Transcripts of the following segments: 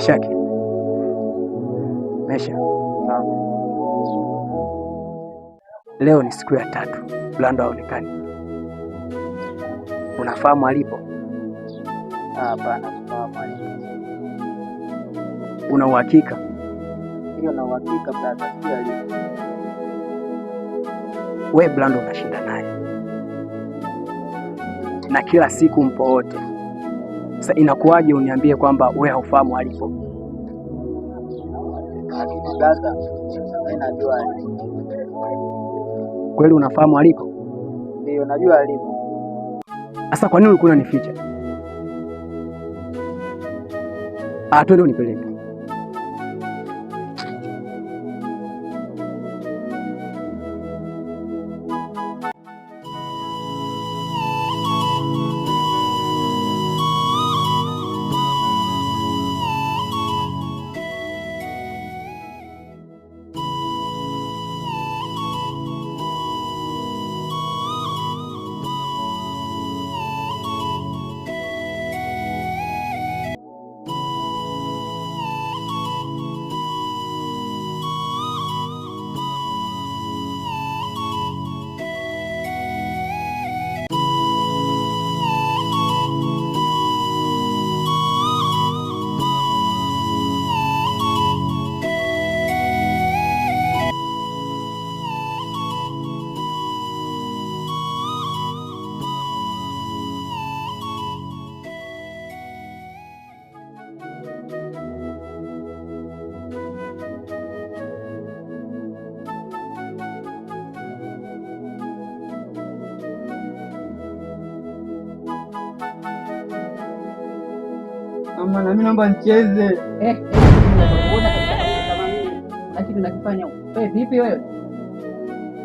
Meshaki, Mesha, leo ni siku ya 3 Blando haonekani. Unafahamu alipo? Hapana, sifahamu alipo. Una uhakika? Ndio, na uhakika brother, sio alipo. We Blando unashinda naye na kila siku mpo wote. Sasa inakuwaje uniambie kwamba we haufahamu alipo? Lakini brother, mimi najua alipo. Kweli unafahamu alipo? Ndio, najua alipo. Sasa kwa nini ulikuwa unanificha? Twende unipeleke. Mama, na mimi naomba nicheze. Vipi wewe?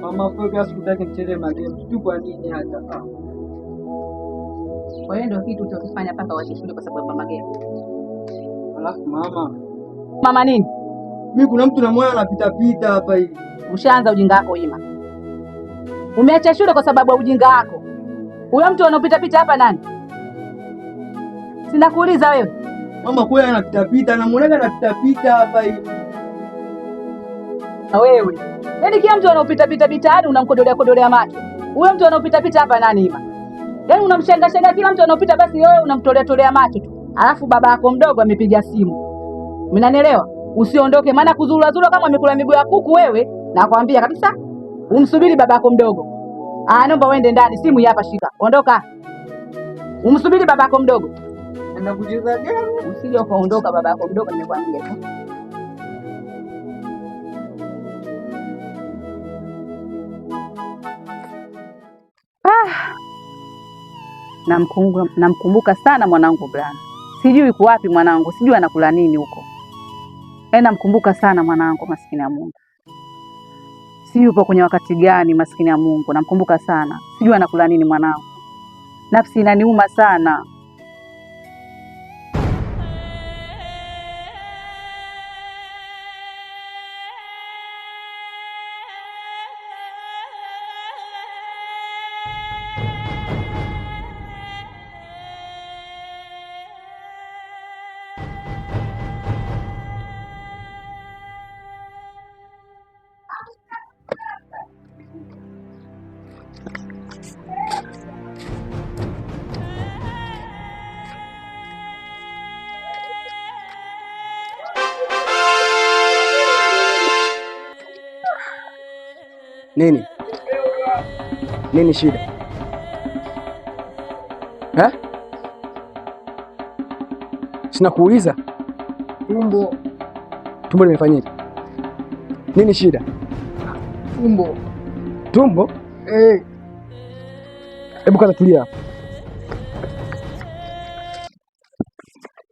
Mama, kwa hiyo sikutaki nicheze magemu. Tu kwa nini hata? Kwa hiyo ndio kitu utakifanya mpaka uache shule kwa sababu ya magemu. Alafu mama nini? Mimi kuna mtu namwona anapita pita hapa hivi. Ushaanza ujinga wako Ima. Umeacha shule kwa sababu ya ujinga wako. Huyo mtu anapita pita hapa nani? Sina kuuliza wewe. Mama, kweli anapita pita, namuona anapita pita hapa hivi. Na wewe. Yaani kila mtu anapita pita hadi unamkodolea macho. Huyo mtu anapita pita hapa nani Ima? Yaani unamshangaa kila mtu anapita basi wewe unamtolea macho tu. Alafu baba yako mdogo amepiga simu. Mnanielewa? Usiondoke maana kuzurura kama amekula miguu ya kuku wewe, nakwambia kabisa. Umsubiri baba yako mdogo. Naomba uende ndani, simu hii hapa shika. Ondoka. Umsubiri baba yako mdogo. Enda kucheza gani? Usije ukaondoka baba yako mdogo, nimekwambia tu. Namkumbuka sana mwanangu Blando. Sijui yuko wapi mwanangu, sijui anakula nini huko. Namkumbuka sana mwanangu, maskini ya Mungu. Sijui yupo kwenye wakati gani, maskini ya Mungu. Namkumbuka sana. Sijui anakula nini mwanangu. Nafsi inaniuma sana. Nini shida? Sina kuuliza. Tumbo limefanyaje? Nini shida? Tumbo? Hebu kwanza tulia hapa.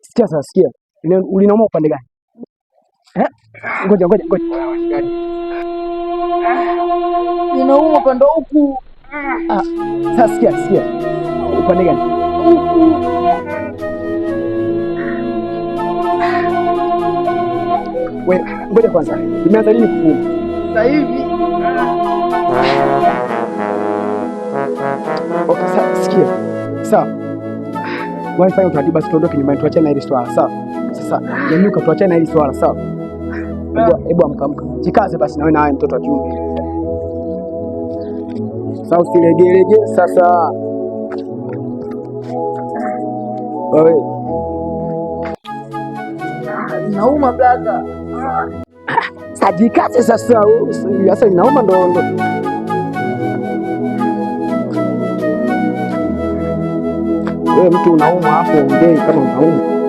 Sikia sasa, sikia. Ulinauma upande gani? Ngoja. Ninauma upande huku. Sasa sikia. Upande gani? Huku. Wewe ngoja kwanza. Imeanza lini kuuma? Sasa hivi. Okay, sikia. Sawa. Wewe fanya utaratibu basi tuondoke nyumbani tuachane na hili swala. Sawa. Sasa Sasa nyanyuka, tuachane na hili swala sawa? Hebu amka, jikaze basi na wewe, nawe mtoto wa kiume. Sasa usilegelege sasa. Wewe nauma blaza. Sajikaze sasa. Sasa inauma ndo. Wewe mtu unauma hapo ongei kama unauma.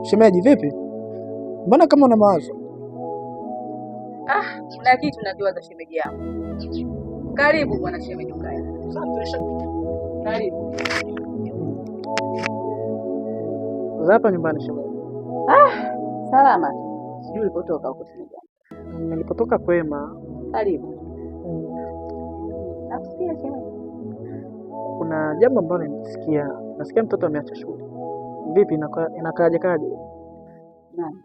Shemeji vipi? Mbona kama una mawazo? Kuna kitu nakiwaza shemeji yangu. Karibu bwana shemeji ukae. Karibu. Hapa nyumbani shemeji. Salama. Sijui ulipotoka huko shemeji. Nilipotoka kwema. Karibu. Nasikia shemeji. Kuna jambo ambalo nimesikia. Nasikia mtoto ameacha shule. Vipi inakaaje kaje? Nani?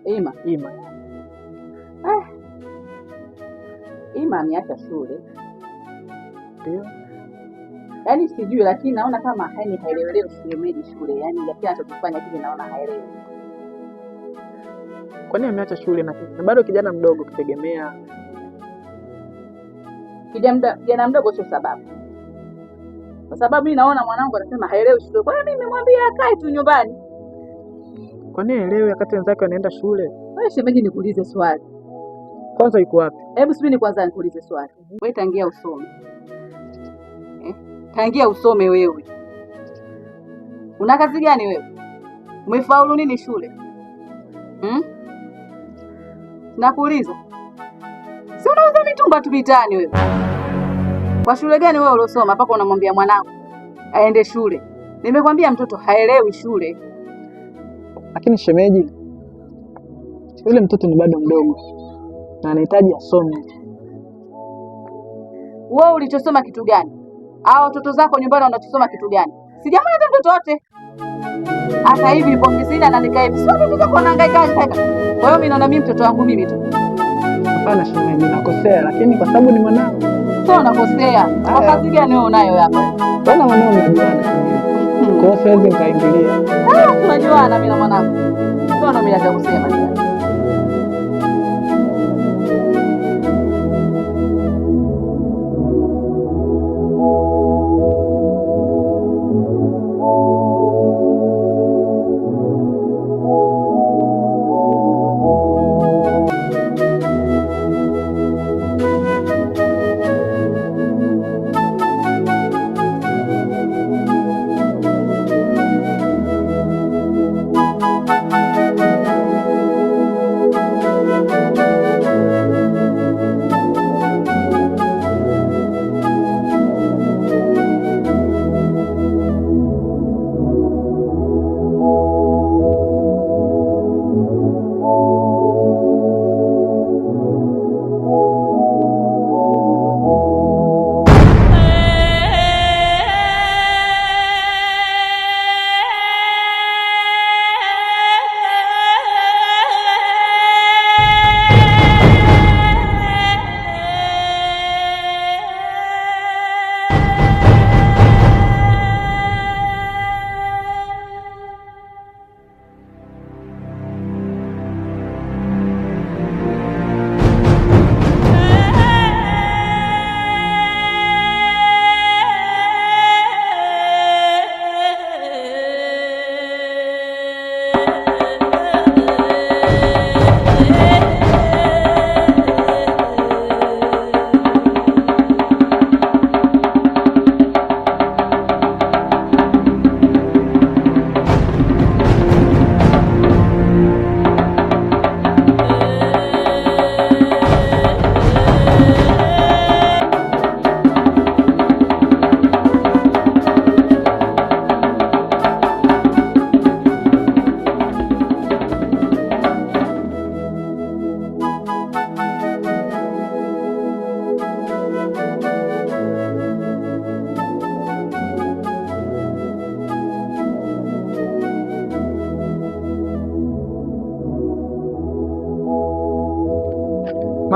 Ima. Ima ameacha shule. Ndio. Yaani sijui lakini naona kama haelewelewi shemeji shule. Yaani kila anachofanya kile naona haelewi. Kwa nini ameacha shule na bado kijana mdogo kutegemea? Kijana mdogo sio sababu. Kwa sababu mimi naona mwanangu anasema haelewi shule. Kwa hiyo mimi nimemwambia akae tu nyumbani. Kwa nini haelewi wakati wenzake wanaenda shule? Wewe shemeji, nikuulize swali. Kwanza yuko wapi? Hebu subiri kwanza nikuulize swali. Wewe tangia usome. Tangia usome wewe. Una kazi gani wewe? Umefaulu nini shule? Nakuuliza. Si unauza mitumba tu mitaani wewe? Kwa shule gani wewe ulosoma mpaka unamwambia mwanangu aende shule? Nimekwambia mtoto haelewi shule. Lakini shemeji, yule mtoto ni bado mdogo na anahitaji asome. Wewe ulichosoma kitu gani? Hao watoto zako nyumbani wanachosoma kitu gani? Sijamwona hata mtoto wote. Hata hivi nipo ofisini na nikaa hivi. Sio mtoto wako anahangaika. Kwa hiyo mimi naona mimi mtoto wangu mimi tu. Hapana shemeji, nakosea lakini kwa sababu ni mwanangu. Sio nakosea. Kwa kazi gani wewe unayo hapa? Bwana mwanao mnajuana shemeji. Kwa hiyo siwezi nikaingilia. Tunajuana mimi na mwanangu. Sio ndo mimi nataka kusema.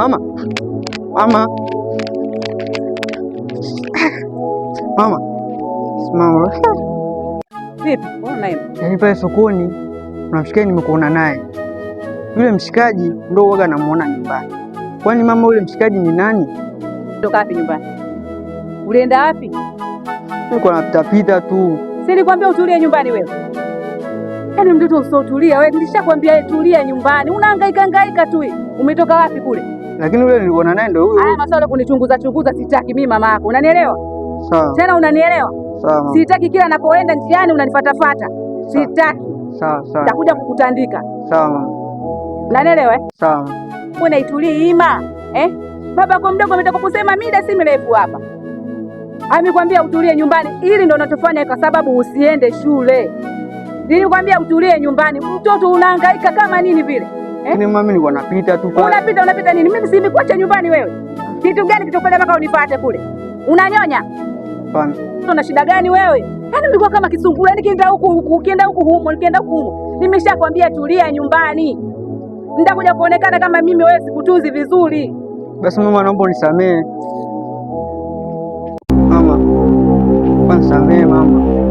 Mama, mama, mama, simama. Vipi? Mbona hivi? Yaani pale sokoni kuna mshikaji nimekuona naye. Yule mshikaji ndio huwaga namuona nyumbani. Kwani mama, yule mshikaji ni nani? Toka wapi nyumbani? Ulienda wapi? Niko napita tu. Si nilikwambia utulie nyumbani wewe? Yaani mtoto usiotulia wewe, nilishakwambia tulia nyumbani. Unahangaika tu. Umetoka wapi kule? Lakini yule niliona naye ndio huyo. Haya masuala kunichunguza sitaki mimi mama yako. Unanielewa? Sawa. Tena unanielewa? Sawa. Sitaki kila napoenda njiani unanifuatafuata. Sitaki. Sawa. Nitakuja kukutandika. Sawa mama. Unanielewa eh? Sawa. Mbona itulii ima? Baba yako mdogo ametoka kusema mida si mirefu hapa. Amekwambia utulie nyumbani, ili ndio unachofanya kwa sababu usiende shule. Nilikwambia utulie nyumbani, mtoto unahangaika kama nini vile. Ni mama, nilikuwa napita tu pale. Unapita nini? Mimi si nimekuacha nyumbani wewe. Kitu gani kitofanya mpaka unifuate kule? Unanyonya? Hapana. Una shida gani wewe? Yaani umekuwa kama kisungura, nikienda huku, ukienda huku humo, nikienda huku. Nimeshakwambia tulia nyumbani. Nitakuja kuonekana kama mimi wewe sikutunzi vizuri. Basi mama, naomba unisamehe. Mama, nisamehe mama.